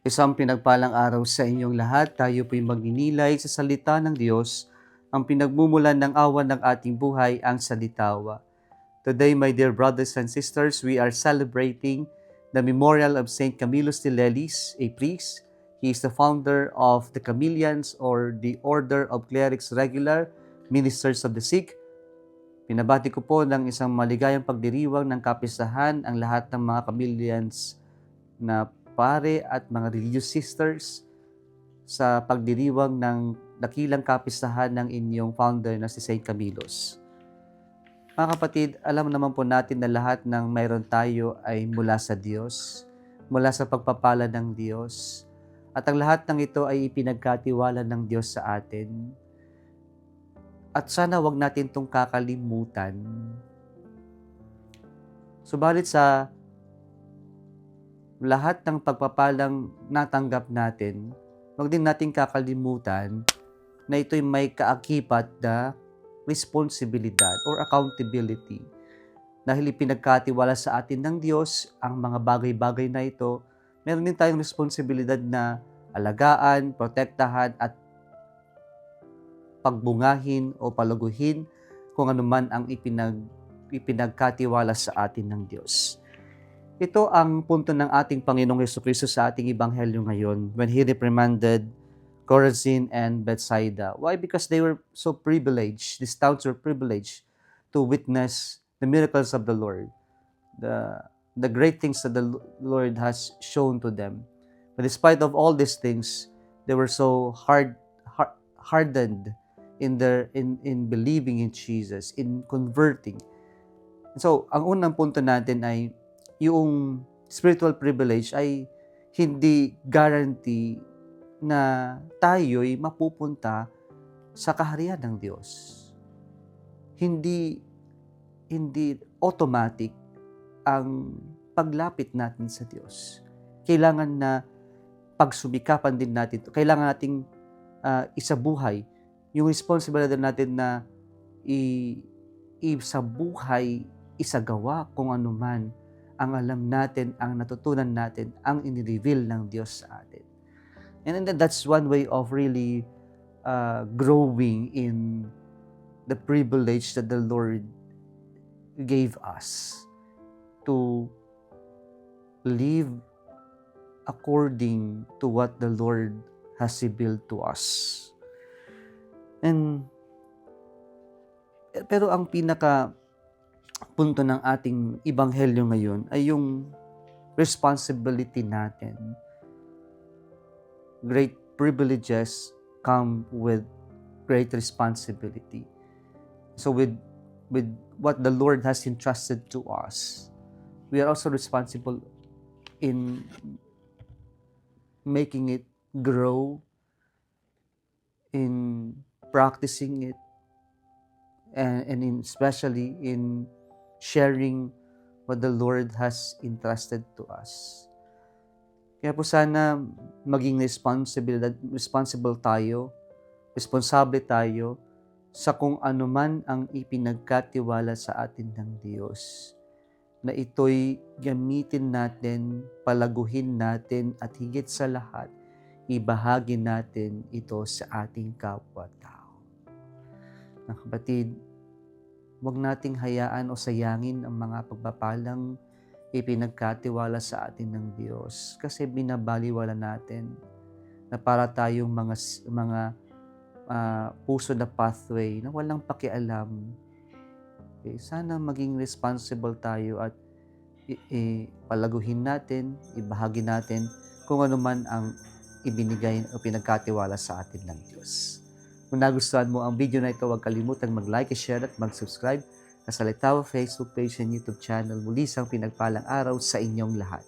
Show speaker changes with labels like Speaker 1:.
Speaker 1: Isang pinagpalang araw sa inyong lahat. Tayo po'y magninilay sa salita ng Diyos, ang pinagmumulan ng awan ng ating buhay, ang salitawa. Today, my dear brothers and sisters, we are celebrating the memorial of Saint Camillus de Lelis, a priest. He is the founder of the Camillians, or the Order of Clerics Regular, Ministers of the Sick. Pinabati ko po ng isang maligayang pagdiriwang ng kapistahan ang lahat ng mga Camillians na pare at mga religious sisters sa pagdiriwang ng dakilang kapistahan ng inyong founder na si Saint Camillus. Mga kapatid, alam naman po natin na lahat ng mayroon tayo ay mula sa Diyos, mula sa pagpapala ng Diyos, at ang lahat ng ito ay ipinagkatiwala ng Diyos sa atin. At sana wag natin itong kakalimutan. Subalit sa lahat ng pagpapalang natanggap natin, huwag din natin kakalimutan na ito'y may kaakibat na responsibilidad or accountability. Dahil ipinagkatiwala sa atin ng Diyos ang mga bagay-bagay na ito, meron din tayong responsibilidad na alagaan, protektahan at pagbungahin o palaguhin kung anuman ang ipinagkatiwala sa atin ng Diyos. Ito ang punto ng ating Panginoong Jesucristo sa ating Ebanghelyo ngayon when He reprimanded Chorazin and Bethsaida. Why? Because they were so privileged. These towns were privileged to witness the miracles of the Lord, the great things that the Lord has shown to them. But despite of all these things, they were so hardened in believing in Jesus, in converting. So, ang unang punto natin ay yung spiritual privilege ay hindi guarantee na tayo'y mapupunta sa kaharian ng Diyos. Hindi automatic ang paglapit natin sa Diyos. Kailangan na pagsumikapan din natin ito. Kailangan nating isabuhay yung responsibilidad natin na isabuhay, isagawa kung ano man ang alam natin, ang natutunan natin, ang inireveal ng Diyos sa atin. And that's one way of really growing in the privilege that the Lord gave us to live according to what the Lord has revealed to us. Pero ang pinaka punto ng ating ebanghelyo ngayon ay yung responsibility natin. Great privileges come with great responsibility. So with what the Lord has entrusted to us, we are also responsible in making it grow, in practicing it, and especially in sharing what the Lord has entrusted to us. Kaya po sana maging responsable tayo sa kung ano man ang ipinagkatiwala sa atin ng Diyos. Na ito'y gamitin natin, palaguhin natin, at higit sa lahat, ibahagi natin ito sa ating kapwa-tao. Mga kapatid, huwag nating hayaan o sayangin ang mga pagpapalang ipinagkatiwala sa atin ng Diyos kasi binabaliwala natin na para tayong mga puso na pathway na walang pakialam. Okay, sana maging responsible tayo at palaguhin natin, ibahagi natin kung ano man ang ibinigay o pinagkatiwala sa atin ng Diyos. Kung nagustuhan mo ang video na ito, huwag kalimutang mag-like, share at mag-subscribe sa Salitawa Facebook page and YouTube channel. Muli isang pinagpalang araw sa inyong lahat.